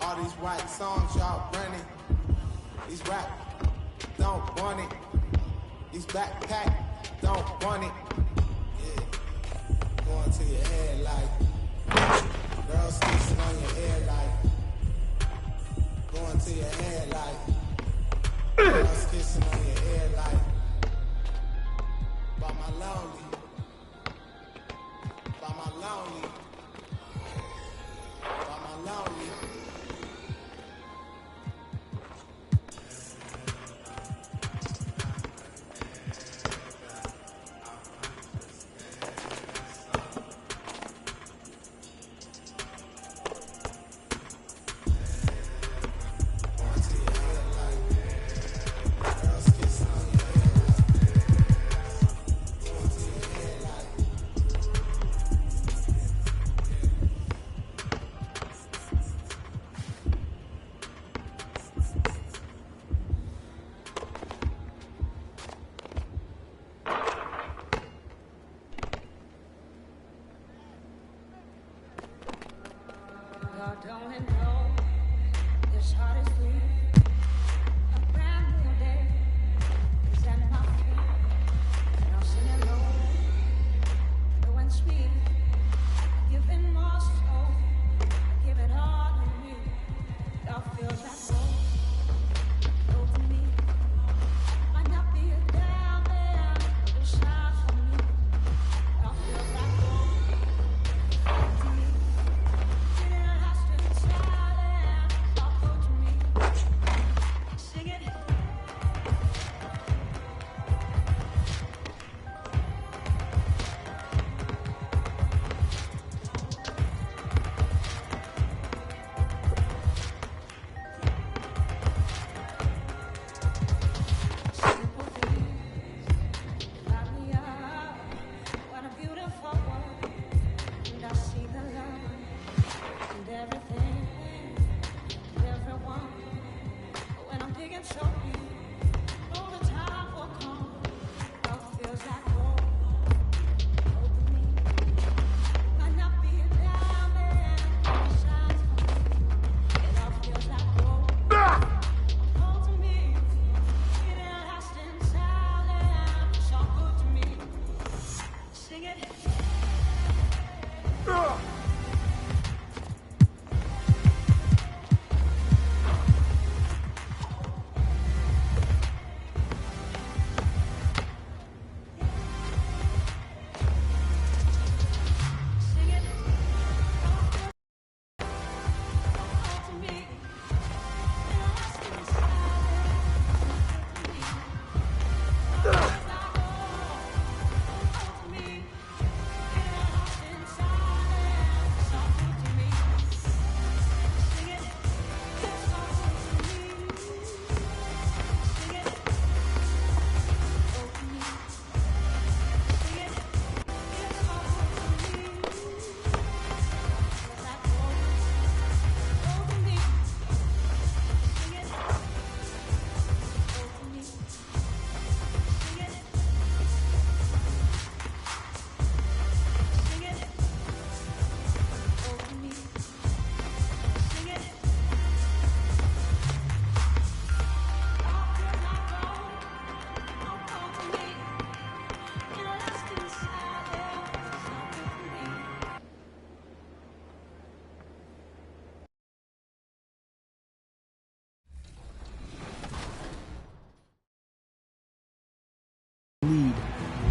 All these white songs y'all running, these rap don't want it, these backpack don't want it. Yeah, going to your head like girls kissing on your head like going to your head like girls kissing on your head like by my lonely, by my lonely, by my lonely.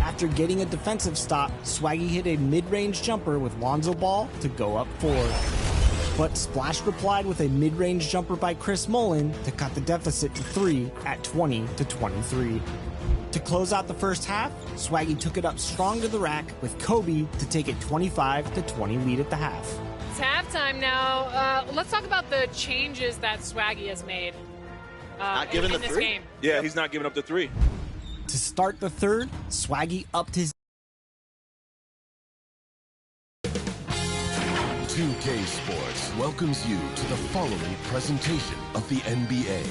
After getting a defensive stop, Swaggy hit a mid-range jumper with Lonzo Ball to go up 4. But Splash replied with a mid-range jumper by Chris Mullin to cut the deficit to 3 at 20-23. To close out the first half, Swaggy took it up strong to the rack with Kobe to take it 25-20 lead at the half. It's halftime now. Let's talk about the changes that Swaggy has made in this three? game. Yeah, he's not giving up the 3. To start the third, Swaggy upped his 2K Sports welcomes you to the following presentation of the NBA.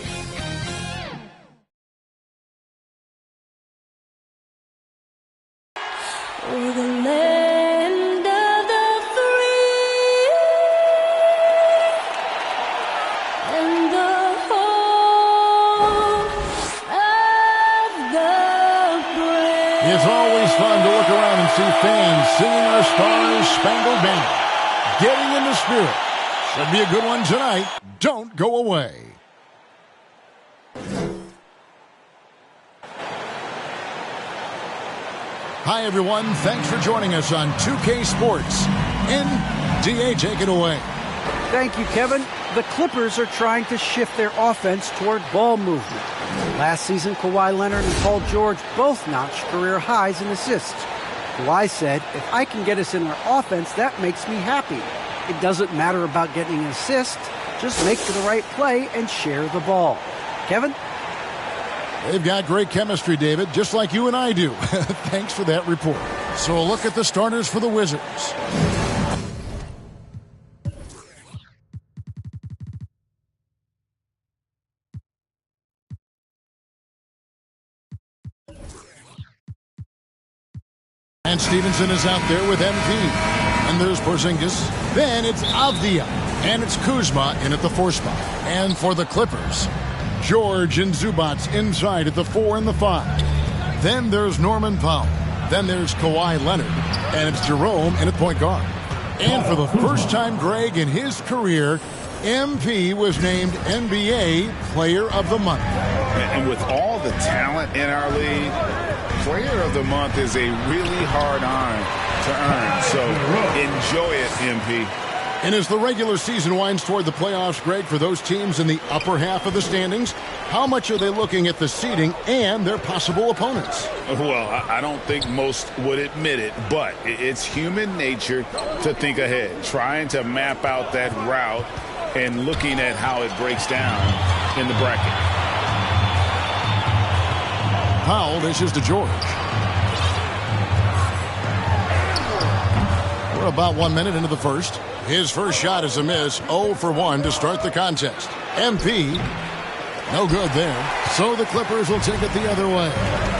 We're the land of the free. see fans singing our Stars Spangled Banner. Getting in the spirit. Should be a good one tonight. Don't go away. Hi, everyone. Thanks for joining us on 2K Sports. NDA, take it away. Thank you, Kevin. The Clippers are trying to shift their offense toward ball movement. Last season, Kawhi Leonard and Paul George both notched career highs in assists. Kawhi said, if I can get us in our offense, that makes me happy. It doesn't matter about getting an assist. Just make the right play and share the ball. Kevin? They've got great chemistry, David, just like you and I do. Thanks for that report. So a look at the starters for the Wizards. And Stevenson is out there with MP. And there's Porzingis. Then it's Avdia. And it's Kuzma in at the 4 spot. And for the Clippers, George and Zubats inside at the 4 and the 5. Then there's Norman Powell. Then there's Kawhi Leonard. And it's Jerome in at point guard. And for the first time, Greg, in his career, MP was named NBA Player of the Month. And with all the talent in our league, Player of the Month is a really hard honor to earn. So enjoy it, MP. And as the regular season winds toward the playoffs, Greg, for those teams in the upper half of the standings, how much are they looking at the seeding and their possible opponents? Well, I don't think most would admit it, but it's human nature to think ahead, trying to map out that route and looking at how it breaks down in the bracket. Powell dishes to George. We're about 1 minute into the first. His first shot is a miss. 0 for 1 to start the contest. MP, no good there. So the Clippers will take it the other way.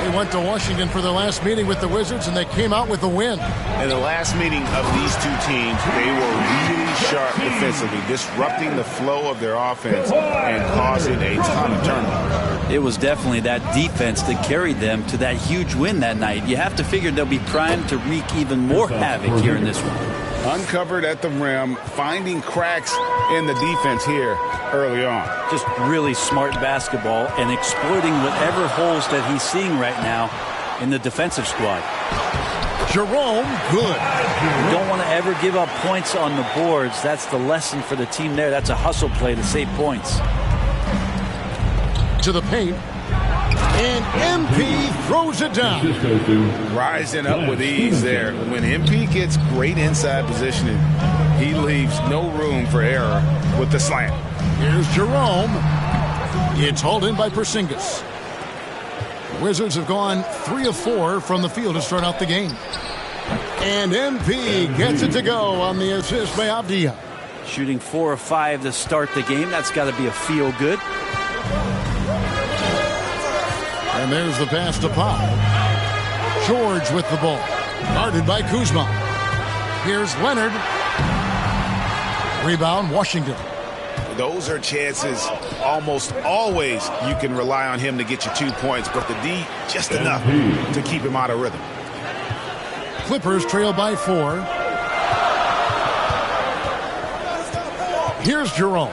They went to Washington for their last meeting with the Wizards, and they came out with a win. In the last meeting of these two teams, they were really sharp defensively, disrupting the flow of their offense and causing a ton of turnovers. It was definitely that defense that carried them to that huge win that night. You have to figure they'll be primed to wreak even more havoc here in this one. Uncovered at the rim, finding cracks in the defense here early on. Just really smart basketball and exploiting whatever holes that he's seeing right now in the defensive squad. Jerome, good. You don't want to ever give up points on the boards. That's the lesson for the team there. That's a hustle play to save points. To the paint. And MP throws it down. Rising up with ease there. When MP gets great inside positioning, he leaves no room for error with the slant. Here's Jerome. It's hauled in by Porzingis. Wizards have gone 3 of 4 from the field to start out the game. And MP gets it to go on the assist by Avdia. Shooting 4 of 5 to start the game. That's got to be a feel good. And there's the pass to Powell. George with the ball. Guarded by Kuzma. Here's Leonard. Rebound, Washington. Those are chances almost always you can rely on him to get you 2 points, but the D just enough to keep him out of rhythm. Clippers trail by 4. Here's Jerome.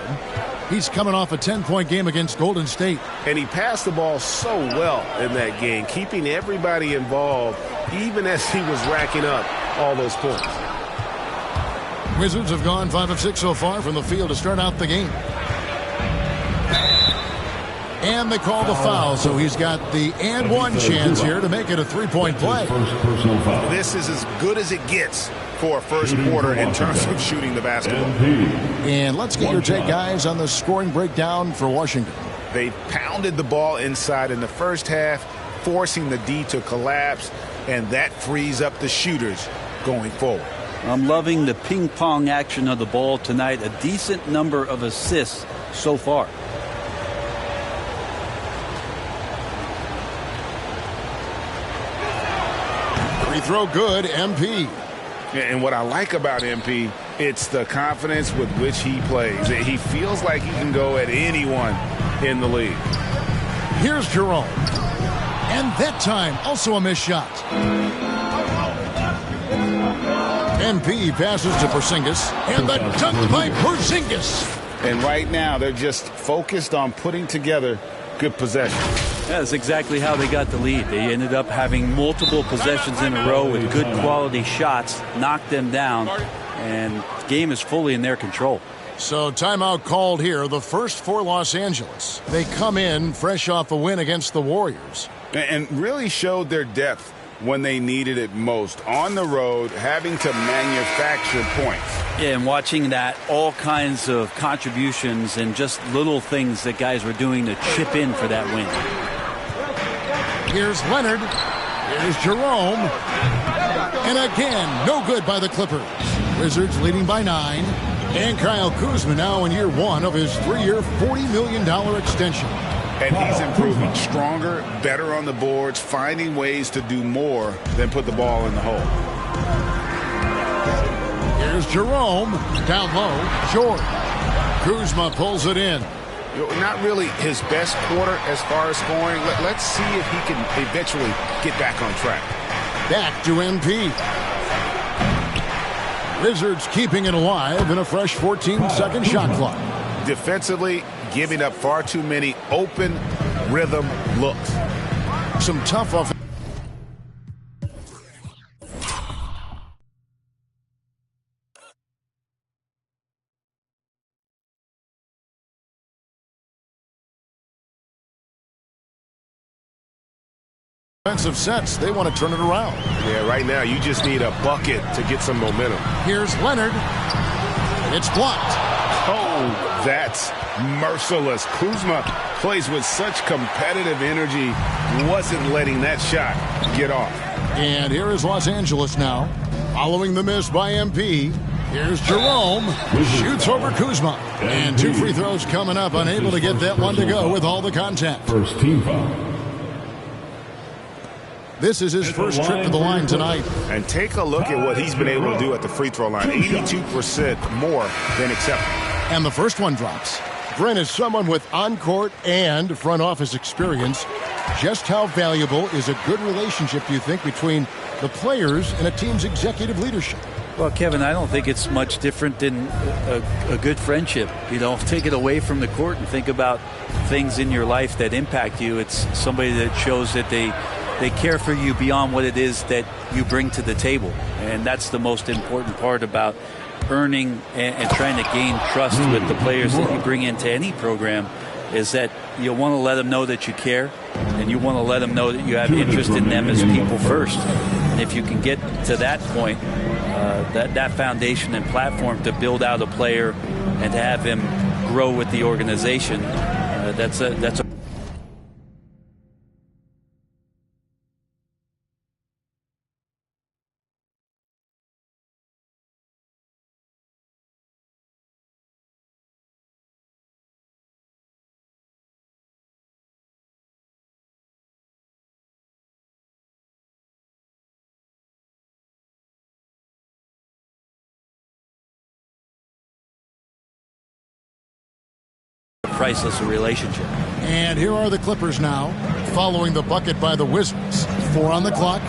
He's coming off a 10-point game against Golden State. And he passed the ball so well in that game, keeping everybody involved, even as he was racking up all those points. Wizards have gone 5 of 6 so far from the field to start out the game. And they call the foul, so he's got the and one chance here to make it a 3-point play. This is as good as it gets for a first quarter in terms of shooting the basketball. And let's get your take, guys, on the scoring breakdown for Washington. They pounded the ball inside in the first half, forcing the D to collapse, and that frees up the shooters going forward. I'm loving the ping-pong action of the ball tonight. A decent number of assists so far. Free throw good, MP. And what I like about MP, it's the confidence with which he plays. He feels like he can go at anyone in the league. Here's Jerome. And that time, also a missed shot. MP passes to Porzingis, and the dunk by Porzingis. And right now, they're just focused on putting together good possessions. That's exactly how they got the lead. They ended up having multiple possessions in a row with good quality shots, knocked them down, and the game is fully in their control. So timeout called here, the first for Los Angeles. They come in fresh off a win against the Warriors. And really showed their depth when they needed it most. On the road, having to manufacture points. Yeah, and watching that, all kinds of contributions and just little things that guys were doing to chip in for that win. Here's Leonard. Here's Jerome. And again, no good by the Clippers. Wizards leading by 9. And Kyle Kuzma now in year 1 of his 3-year, $40 million extension. And he's improving. Stronger, better on the boards, finding ways to do more than put the ball in the hole. Here's Jerome. Down low. George. Kuzma pulls it in. Not really his best quarter as far as scoring. Let's see if he can eventually get back on track. Back to MP. Wizards keeping it alive in a fresh 14-second shot clock. Defensively, giving up far too many open rhythm looks. Some tough offense. Defensive sets, they want to turn it around. Yeah, right now you just need a bucket to get some momentum. Here's Leonard. It's blocked. Oh, that's merciless. Kuzma plays with such competitive energy, wasn't letting that shot get off. And here is Los Angeles now, following the miss by MP. Here's Jerome, shoots over Kuzma. And 2 free throws coming up, unable to get that one to go with all the contact. First team foul. This is his first trip to the line tonight. And take a look at what he's been able to do at the free throw line. 82% more than acceptable. And the first one drops. Brent is someone with on-court and front office experience. Just how valuable is a good relationship, do you think, between the players and a team's executive leadership? Well, Kevin, I don't think it's much different than a good friendship. You know, take it away from the court and think about things in your life that impact you. It's somebody that shows that they care for you beyond what it is that you bring to the table. And that's the most important part about earning and trying to gain trust with the players that you bring into any program, is that you want to let them know that you care, and you want to let them know that you have interest in them as people first. And if you can get to that point, that foundation and platform to build out a player and to have him grow with the organization, that's a priceless relationship. And here are the Clippers now, following the bucket by the Wizards. 4 on the clock.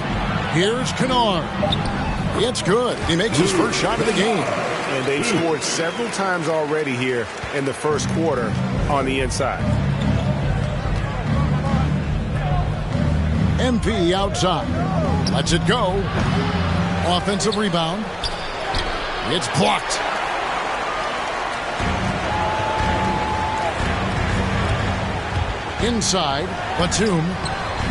Here's Kennard. It's good. He makes his first shot of the game. And they've scored several times already here in the first quarter on the inside. MP outside. Lets it go. Offensive rebound. It's blocked. Inside, Batum,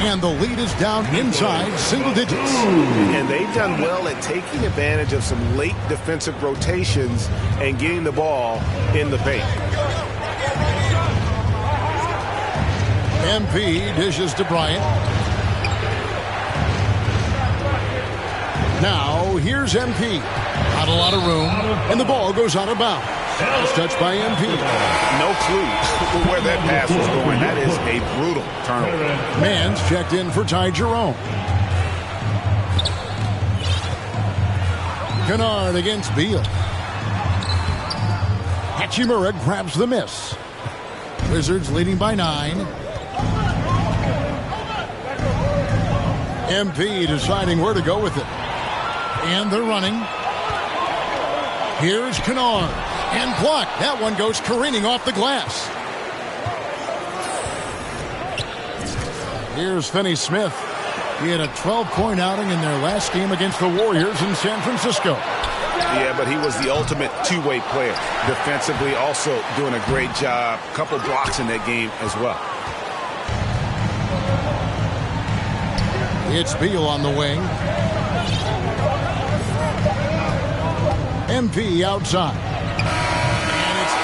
and the lead is down inside single digits. And they've done well at taking advantage of some late defensive rotations and getting the ball in the paint. MP dishes to Bryant. Now, here's MP. Not a lot of room, and the ball goes out of bounds. It's touched by MP. No clue where that pass was going. That is a brutal turnover. Mann's checked in for Ty Jerome. Kennard against Beal. Hachimura grabs the miss. Wizards leading by 9. MP deciding where to go with it. And they're running. Here's Kennard. And blocked. That one goes careening off the glass. Here's Finney Smith. He had a 12-point outing in their last game against the Warriors in San Francisco. Yeah, but he was the ultimate two-way player. Defensively, also doing a great job. A couple blocks in that game as well. It's Beal on the wing. MP outside. And it's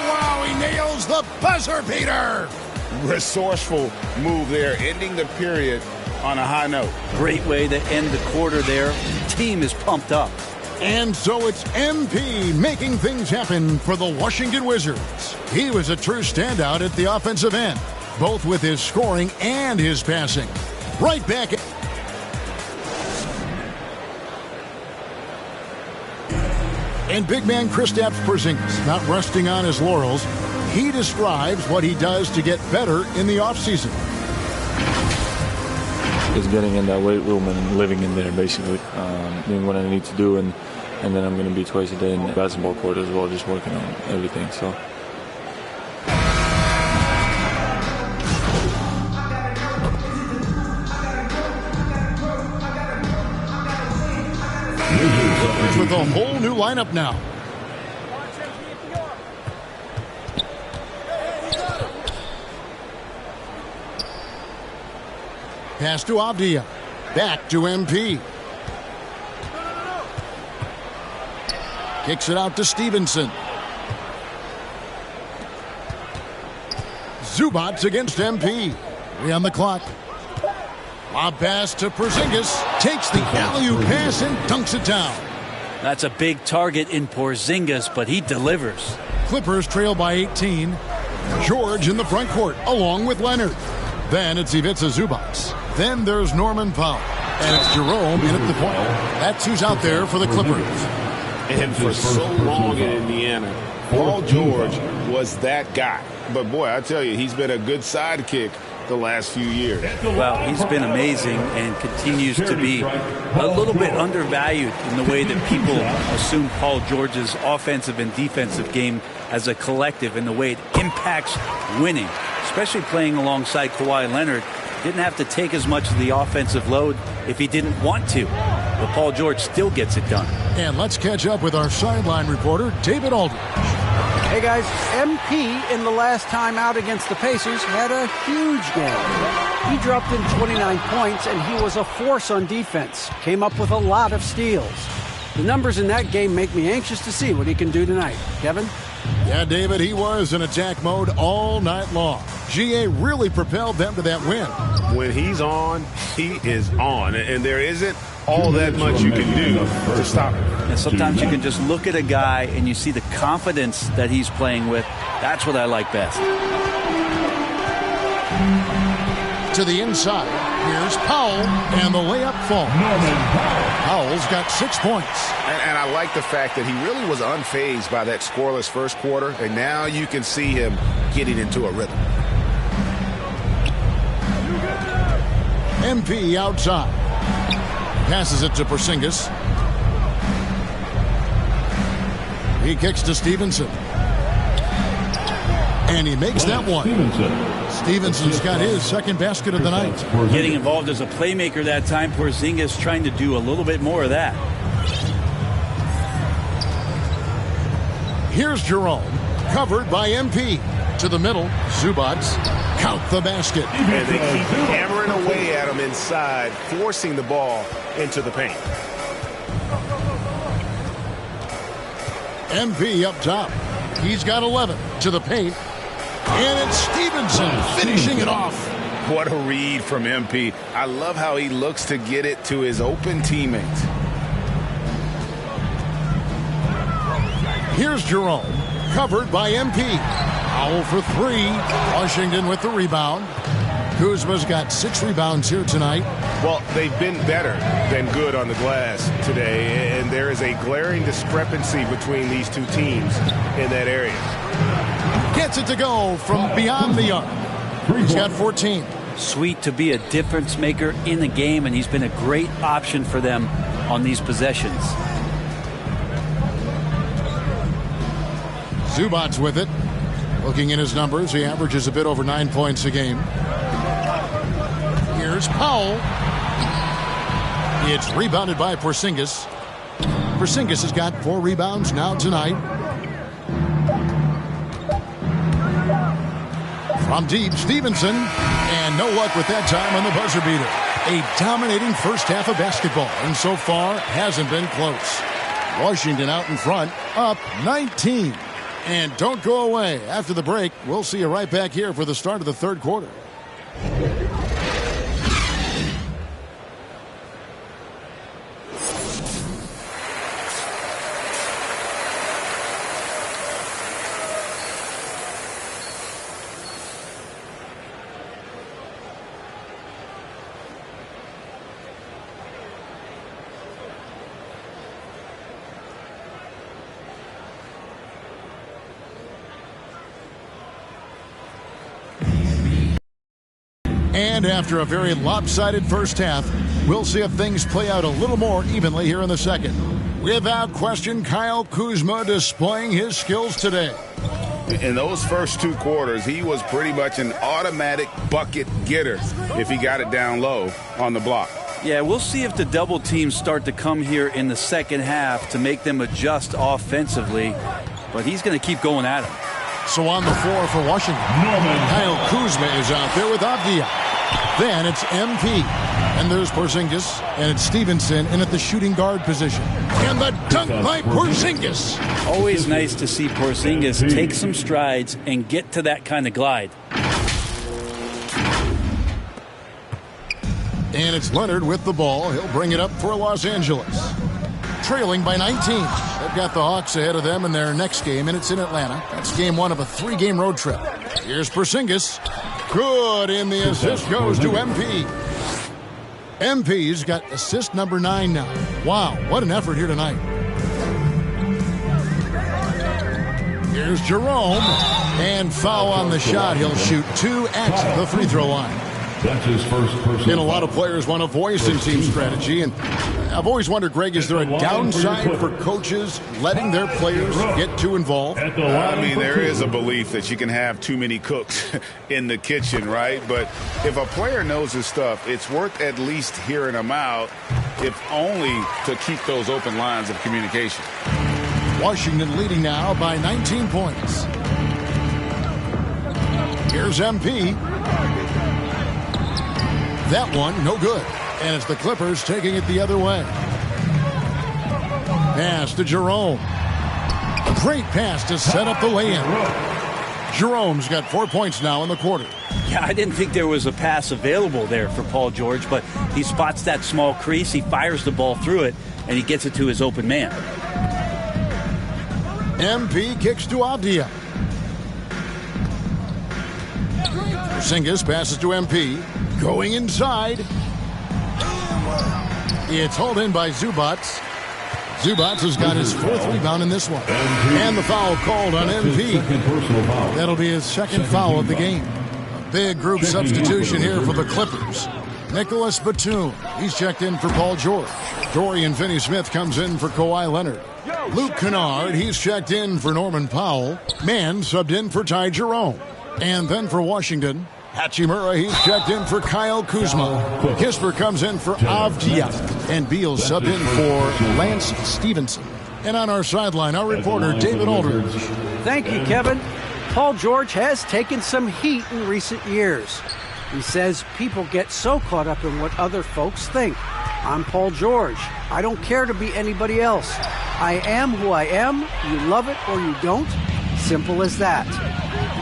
wow, he nails the buzzer beater. Resourceful move there, ending the period on a high note. Great way to end the quarter there. Team is pumped up. And so it's MP making things happen for the Washington Wizards. He was a true standout at the offensive end, both with his scoring and his passing. Right back. And big man Kristaps Porzingis, not resting on his laurels, he describes what he does to get better in the offseason. It's getting in that weight room and living in there, basically, doing what I need to do, and then I'm going to be twice a day in the basketball court as well, just working on everything. So. With a whole new lineup now. Pass to Avdia. Back to MP. Kicks it out to Stevenson. Zubats against MP. 3 on the clock. Lob pass to Porzingis. Takes the alley-oop pass and dunks it down. That's a big target in Porzingis, but he delivers. Clippers trail by 18. George in the front court, along with Leonard. Then it's Ivica Zubats. Then there's Norman Powell. And it's Jerome in at the point. That's who's out there for the Clippers. And for so long in Indiana, Paul George was that guy. But, boy, I tell you, he's been a good sidekick the last few years. Well, he's been amazing and continues to be a little bit undervalued in the way that people assume Paul George's offensive and defensive game as a collective and the way it impacts winning, especially playing alongside Kawhi Leonard. Didn't have to take as much of the offensive load if he didn't want to. But Paul George still gets it done. And let's catch up with our sideline reporter, David Aldridge. Hey guys, MP in the last time out against the Pacers had a huge game. He dropped in 29 points and he was a force on defense. Came up with a lot of steals. The numbers in that game make me anxious to see what he can do tonight. Kevin? Yeah, David, he was in attack mode all night long. GA really propelled them to that win. When he's on, he is on. And there isn't all that much you can do to stop him. And sometimes you can just look at a guy and you see the confidence that he's playing with. That's what I like best. To the inside, here's Powell, and the layup falls. Powell's got 6 points. And I like the fact that he really was unfazed by that scoreless first quarter, and now you can see him getting into a rhythm. MP outside. Passes it to Porzingis. He kicks to Stevenson. And he makes that one. Stevenson's got his second basket of the night. Getting involved as a playmaker that time. Porzingis trying to do a little bit more of that. Here's Jerome. Covered by MP. To the middle. Zubats. Count the basket. And they keep hammering away at him inside, forcing the ball into the paint. MP up top. He's got 11 to the paint. And it's Stevenson finishing it off. What a read from MP. I love how he looks to get it to his open teammates. Here's Jerome. Covered by MP. Powell for 3. Washington with the rebound. Kuzma's got 6 rebounds here tonight. Well, they've been better than good on the glass today, and there is a glaring discrepancy between these two teams in that area. Gets it to go from beyond the arc. He's got 14. Sweet to be a difference maker in the game, and he's been a great option for them on these possessions. Zubats with it. Looking at his numbers, he averages a bit over 9 points a game. Here's Powell. It's rebounded by Porzingis. Porzingis has got 4 rebounds now tonight. From deep, Stevenson. And no luck with that time on the buzzer beater. A dominating first half of basketball, and so far hasn't been close. Washington out in front, up 19. And don't go away. After the break, we'll see you right back here for the start of the third quarter. And after a very lopsided first half, we'll see if things play out a little more evenly here in the second. Without question, Kyle Kuzma displaying his skills today. In those first 2 quarters, he was pretty much an automatic bucket getter if he got it down low on the block. Yeah, we'll see if the double teams start to come here in the second half to make them adjust offensively, but he's going to keep going at him. So on the floor for Washington, Kyle Kuzma is out there with Avdia. Then it's MP. And there's Porzingis. And it's Stevenson in at the shooting guard position. And the dunk by Porzingis. Always nice to see Porzingis take some strides and get to that kind of glide. And it's Leonard with the ball. He'll bring it up for Los Angeles. Trailing by 19. They've got the Hawks ahead of them in their next game, and it's in Atlanta. That's game 1 of a 3-game road trip. Here's Porzingis. Good, and the assist goes to MP. MP's got assist number 9 now. Wow, what an effort here tonight. Here's Jerome. And foul on the shot. He'll shoot 2 at the free throw line. That's his first personal. And a lot of players want a voice in team strategy. And I've always wondered, Greg, is there a downside for coaches letting their players get too involved? I mean, there is a belief that you can have too many cooks in the kitchen, right? But if a player knows his stuff, it's worth at least hearing them out, if only to keep those open lines of communication. Washington leading now by 19 points. Here's MP. That one, no good. And it's the Clippers taking it the other way. Pass to Jerome. Great pass to set up the lay-in. Jerome's got 4 points now in the quarter. Yeah, I didn't think there was a pass available there for Paul George, but he spots that small crease, he fires the ball through it, and he gets it to his open man. MP kicks to Avdia. Porzingis passes to MP. Going inside. It's hauled in by Zubats. Zubats has got his 4th rebound in this one. And the foul called on MP. That'll be his second foul of the game. A big group substitution here for the Clippers. Nicholas Batum, he's checked in for Paul George. Dorian Finney-Smith comes in for Kawhi Leonard. Luke Kennard, he's checked in for Norman Powell. Mann subbed in for Ty Jerome. And then for Washington, Hachimura, he's checked in for Kyle Kuzma. Kisper comes in for Avdia. And Beal subbed in for Lance Stevenson. And on our sideline, our reporter, David Aldridge. Thank you, Kevin. Paul George has taken some heat in recent years. He says people get so caught up in what other folks think. I'm Paul George. I don't care to be anybody else. I am who I am. You love it or you don't. Simple as that.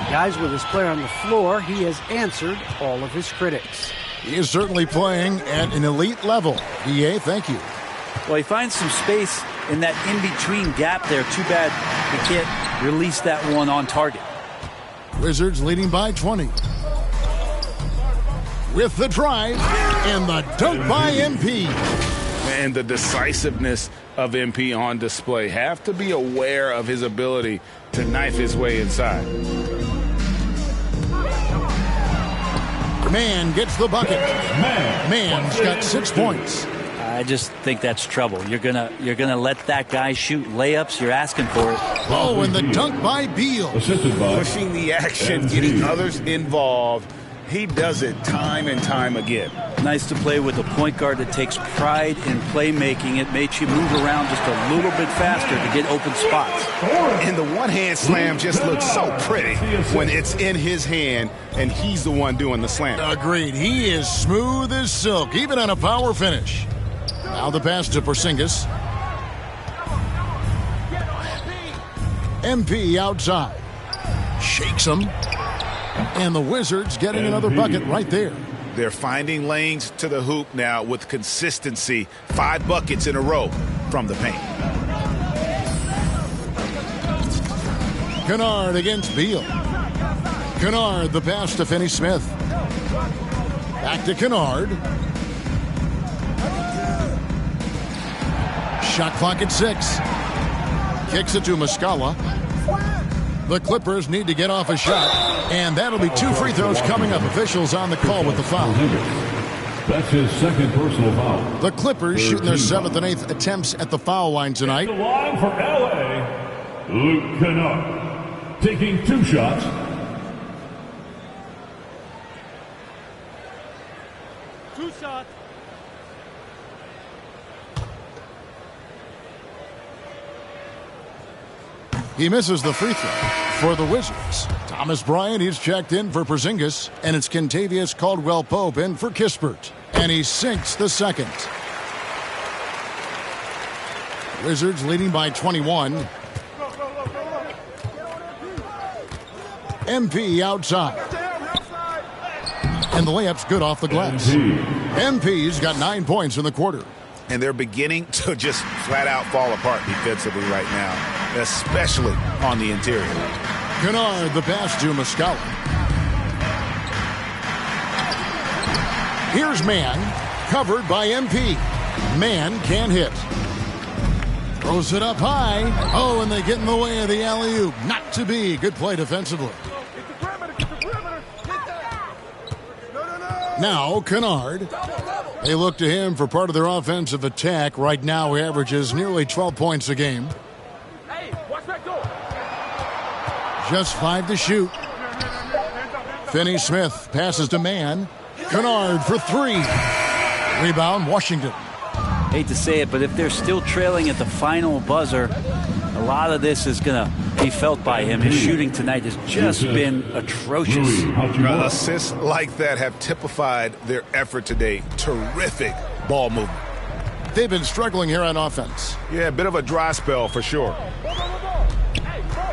Guys, with his player on the floor, he has answered all of his critics. He is certainly playing at an elite level. DA, thank you. Well, he finds some space in that in-between gap there. Too bad he can't release that one on target. Wizards leading by 20. With the drive and the dunk by MP. And the decisiveness of MP on display. Have to be aware of his ability to knife his way inside. Mann gets the bucket. Mann's got 6 points. I just think that's trouble. You're gonna let that guy shoot layups. You're asking for it. Oh, and the dunk by Beal. Pushing the action, getting others involved. He does it time and time again. Nice to play with a point guard that takes pride in playmaking. It makes you move around just a little bit faster to get open spots. And the one-hand slam just looks so pretty when it's in his hand and he's the one doing the slam. Agreed. He is smooth as silk, even on a power finish. Now the pass to Porzingis. MP outside. Shakes him. And the Wizards getting another bucket right there. They're finding lanes to the hoop now with consistency. 5 buckets in a row from the paint. Kennard against Beal. Kennard, the pass to Finney-Smith. Back to Kennard. Shot clock at 6. Kicks it to Muscala. The Clippers need to get off a shot, and that'll be 2 free throws coming up. Officials on the call with the foul. That's his second personal foul. The Clippers shooting their 7th and 8th attempts at the foul line tonight. The line for LA, Luke Kennard, taking 2 shots. He misses the free throw for the Wizards. Thomas Bryant, he's checked in for Porzingis, and it's Kentavious Caldwell-Pope in for Kispert. And he sinks the second. Wizards leading by 21. MP outside. And the layup's good off the glass. MP's got 9 points in the quarter. And they're beginning to just flat out fall apart defensively right now, especially on the interior. Kennard, the pass to Muscala. Here's Mann, covered by MP. Mann can't hit. Throws it up high. Oh, and they get in the way of the alley-oop. Not to be. Good play defensively. Now, Kennard. They look to him for part of their offensive attack. Right now, he averages nearly 12 points a game. Just 5 to shoot. Finney-Smith passes to Mann. Kennard for 3. Rebound, Washington. Hate to say it, but if they're still trailing at the final buzzer, a lot of this is going to be felt by him. His shooting tonight has just been atrocious. Assists like that have typified their effort today. Terrific ball movement. They've been struggling here on offense. Yeah, a bit of a dry spell for sure.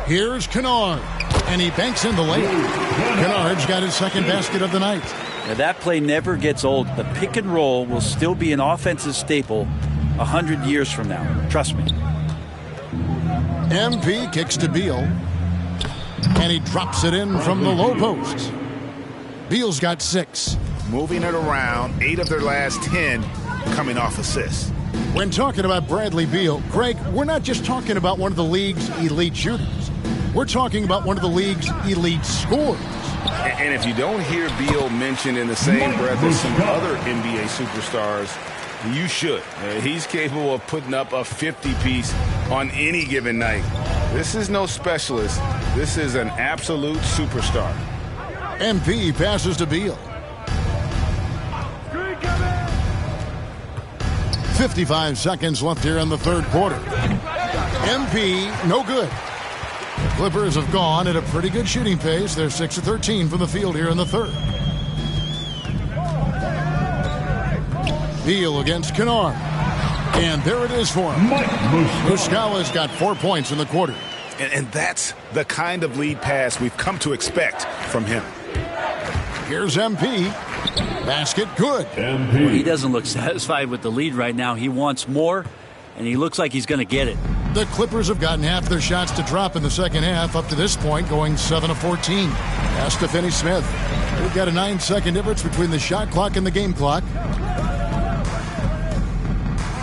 Here's Kennard, and he banks in the layup. Kennard's got his second basket of the night. Now, that play never gets old. The pick and roll will still be an offensive staple 100 years from now. Trust me. MP kicks to Beal, and he drops it in from the low post. Beal's got 6. Moving it around, 8 of their last 10 coming off assists. When talking about Bradley Beal, Craig, we're not just talking about one of the league's elite shooters. We're talking about one of the league's elite scorers. And if you don't hear Beal mentioned in the same breath as some other NBA superstars, you should. He's capable of putting up a 50-piece on any given night. This is no specialist. This is an absolute superstar. MP passes to Beal. 55 seconds left here in the third quarter. MP, no good. The Clippers have gone at a pretty good shooting pace. They're 6 of 13 from the field here in the third. Beal against Kennard. And there it is for him. Muscala's got 4 points in the quarter. And that's the kind of lead pass we've come to expect from him. Here's MP. Basket good. Well, he doesn't look satisfied with the lead right now. He wants more, and he looks like he's going to get it. The Clippers have gotten half their shots to drop in the second half up to this point, going 7 of 14. Pass to Finney-Smith. We've got a 9-second difference between the shot clock and the game clock.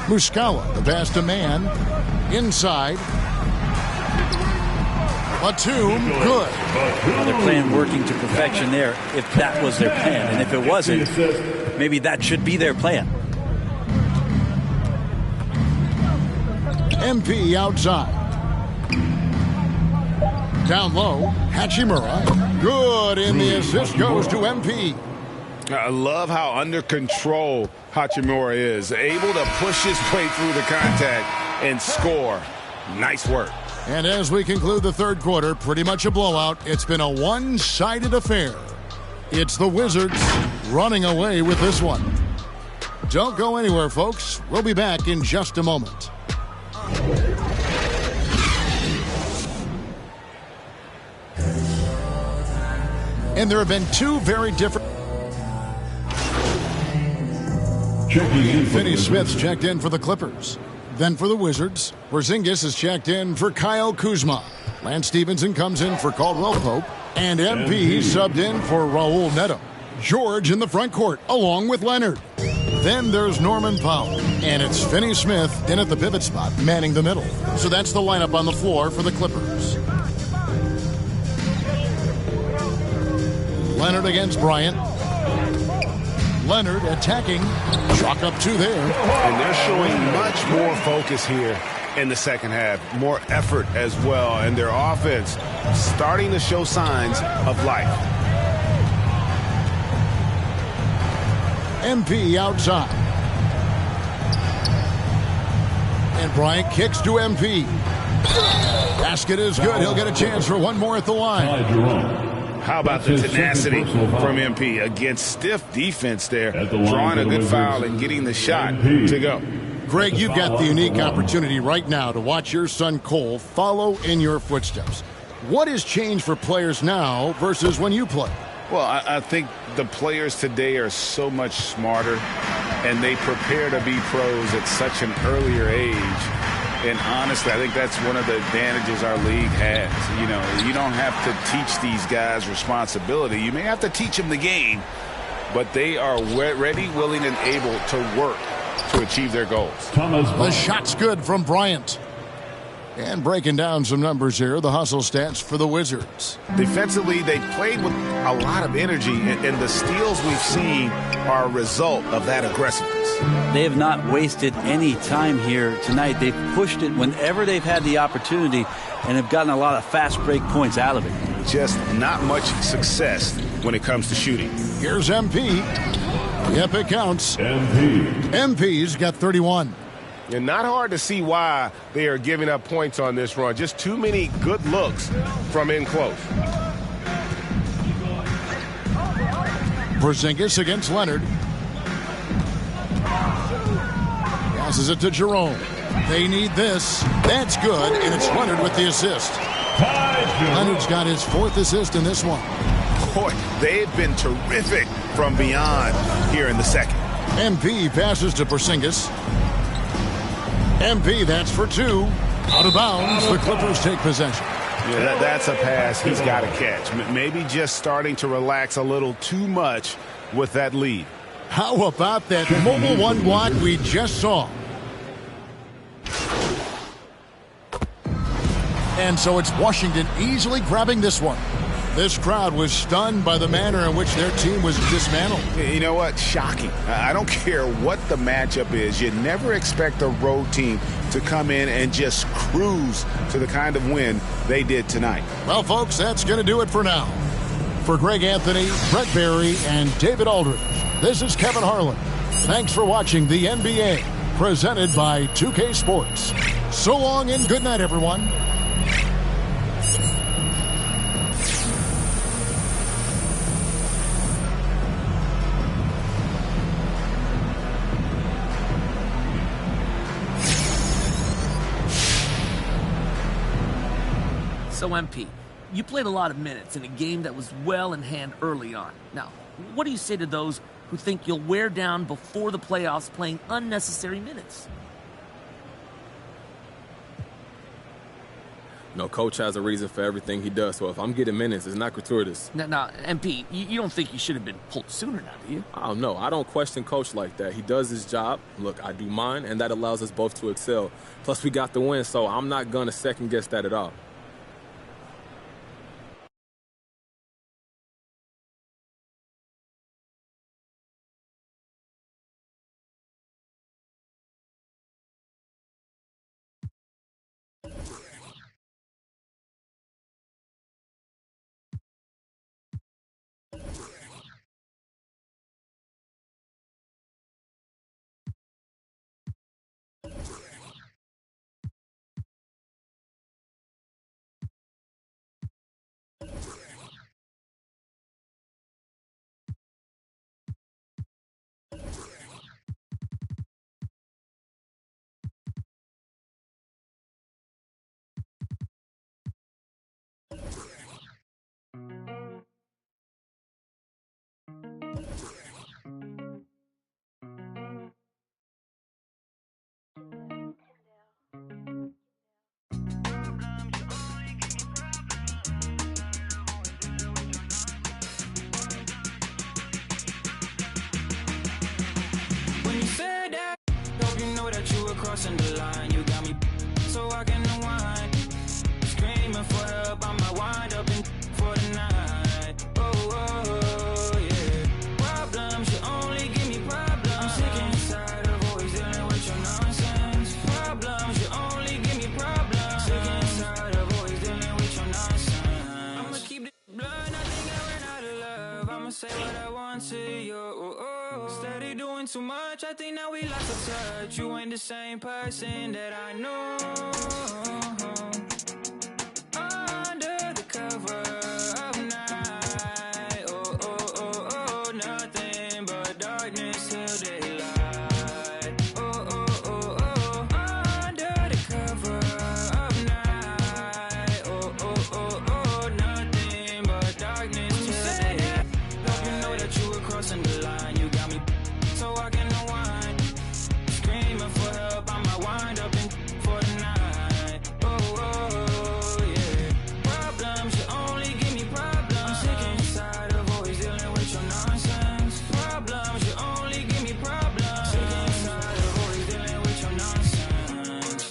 Muscala, the pass to Mann. Inside. Batum, good. Well, they're playing working to perfection there, if that was their plan. And if it wasn't, maybe that should be their plan. MP outside. Down low, Hachimura. Good, and the assist goes to MP. I love how under control Hachimura is. Able to push his way through the contact and score. Nice work. And as we conclude the third quarter, pretty much a blowout. It's been a one-sided affair. It's the Wizards running away with this one. Don't go anywhere, folks. We'll be back in just a moment. And there have been two very different... Finney Smith's checked in for the Clippers. Then for the Wizards, Porzingis is checked in for Kyle Kuzma. Lance Stevenson comes in for Caldwell Pope. And MP subbed in for Raul Neto. George in the front court, along with Leonard. Then there's Norman Powell. And it's Finney Smith in at the pivot spot, manning the middle. So that's the lineup on the floor for the Clippers. Leonard against Bryant. Leonard attacking. Chalk up two there. And they're showing much more focus here in the second half. More effort as well. And their offense starting to show signs of life. MP outside. And Bryant kicks to MP. Basket is good. He'll get a chance for one more at the line. How about the tenacity from MP against stiff defense there, drawing a good foul and getting the shot to go. Greg, you've got the unique opportunity right now to watch your son Cole follow in your footsteps. What has changed for players now versus when you played? Well, I think the players today are so much smarter, and they prepare to be pros at such an earlier age. And honestly, I think that's one of the advantages our league has. You know, you don't have to teach these guys responsibility. You may have to teach them the game, but they are ready, willing, and able to work to achieve their goals. The shot's good from Bryant. And breaking down some numbers here, the hustle stats for the Wizards. Defensively, they played with a lot of energy, and the steals we've seen are a result of that aggressiveness. They have not wasted any time here tonight. They've pushed it whenever they've had the opportunity and have gotten a lot of fast break points out of it. Just not much success when it comes to shooting. Here's MP. Yep, it counts. MP's got 31. And not hard to see why they are giving up points on this run. Just too many good looks from in close. Porzingis against Leonard. Passes it to Jerome. They need this. That's good, and it's Leonard with the assist. Leonard's got his fourth assist in this one. Boy, they've been terrific from beyond here in the second. MP passes to Porzingis. MP, that's for two. Out of bounds, the Clippers take possession. Yeah, that's a pass he's got to catch. Maybe just starting to relax a little too much with that lead. How about that mobile one block we just saw? And so it's Washington easily grabbing this one. This crowd was stunned by the manner in which their team was dismantled. You know what? Shocking. I don't care what the matchup is. You never expect a road team to come in and just cruise to the kind of win they did tonight. Well, folks, that's going to do it for now. For Greg Anthony, Brett Barry, and David Aldridge, this is Kevin Harlan. Thanks for watching the NBA, presented by 2K Sports. So long and good night, everyone. So, MP, you played a lot of minutes in a game that was well in hand early on. Now, what do you say to those who think you'll wear down before the playoffs playing unnecessary minutes? No, coach has a reason for everything he does, so if I'm getting minutes, it's not gratuitous. Now, MP, you don't think you should have been pulled sooner now, do you? I don't know. I don't question coach like that. He does his job. Look, I do mine, and that allows us both to excel. Plus, we got the win, so I'm not going to second-guess that at all. crossing the line. You got me so I can unwind. Screaming for help, I might wind up in for the night. Oh, yeah. Problems, you only give me problems. I'm sick and tired of always dealing with your nonsense. Problems, you only give me problems. Sick and tired of always dealing with your nonsense. I'ma keep the blood, I think I ran out of love. I'ma say what I want to you. Steady doing too much, I think now we lost the touch. You ain't the same person that I know. Under the cover of night, oh, nothing but darkness till daylight. Oh, under the cover of night, oh, nothing but darkness till daylight. Hope you know that you were crossing the line. You got me so I can unwind. Screaming for help, I might wind up in for the night. Oh, yeah. Problems, you only give me problems. I'm sick and tired of always dealing with your nonsense. Problems, you only give me problems. Sick and tired of always dealing with your nonsense.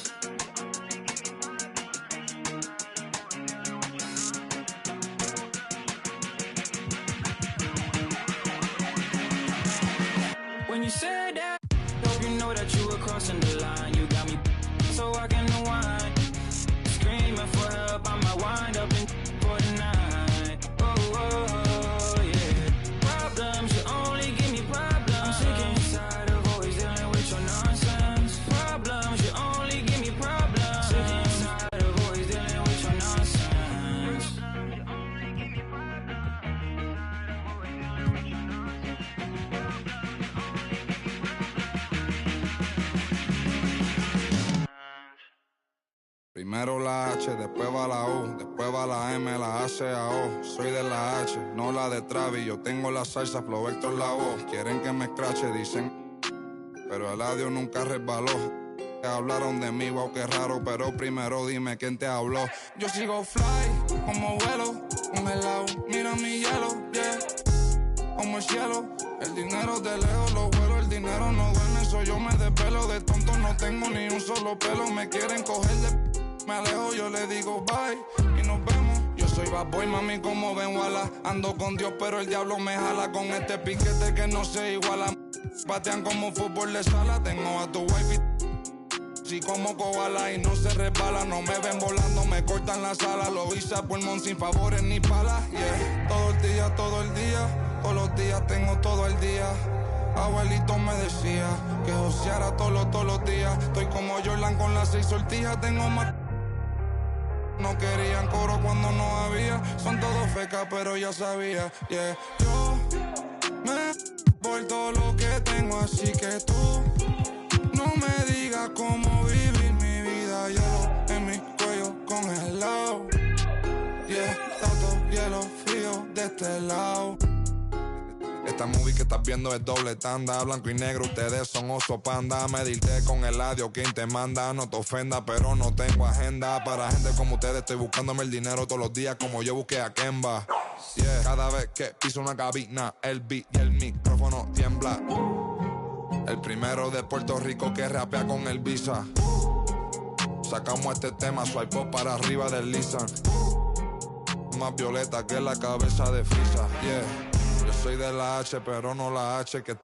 When you said that, hope you know that you were crossing the line. You got me so I can unwind. Screaming for help, I might wind up in for the night. Oh, yeah. Problems, you only give me problems. I'm sick and tired of always dealing with your nonsense. Problems, you only give me problems. Sick and tired of always dealing with your nonsense. Primero la H, después va la U, después va la M, la A, C, A, O. Soy de la H, no la de Travis. Yo tengo la salsa, Flow Vector la voz. Quieren que me escrache, dicen, pero el audio nunca resbaló. Hablaron de mí, wow, qué raro, pero primero dime quién te habló. Yo sigo fly, como vuelo, congelado, mira mi hielo, yeah. Como el cielo, el dinero de lejos lo vuelo, el dinero no duerme, soy yo me desvelo, de tonto no tengo ni un solo pelo, me quieren coger de me alejo, yo le digo bye y nos vemos. Yo soy bad boy, mami, como ven, wala. Ando con Dios, pero el diablo me jala con este piquete que no se iguala. Batean como fútbol de sala, tengo a tu wife y como koala y no se resbala. No me ven volando, me cortan la sala. Lo hice a pulmón sin favores ni palas, yeah. Todo el día, todos los días tengo todo el día. Abuelito me decía que joseara todos los días. Estoy como Jordan con las 6 sortijas, tengo más. No querían coro cuando no había. Son todos fecas, pero ya sabía, yeah. Yo me por todo lo que tengo, así que tú no me digas cómo vivir mi vida. Hielo en mi cuello congelado, yeah. Tanto hielo frío de este lado. Esta movie que estás viendo es doble tanda. Blanco y negro, ustedes son oso panda. Medirte con el audio, quien te manda. No te ofenda, pero no tengo agenda. Para gente como ustedes estoy buscándome el dinero todos los días, como yo busqué a Kemba, yeah. Cada vez que piso una cabina, el beat y el micrófono tiembla. El primero de Puerto Rico que rapea con el Visa. Sacamos este tema, swipe up para arriba del Lisan. Más violeta que la cabeza de Frisa, yeah. Yo soy de la H, pero no la H que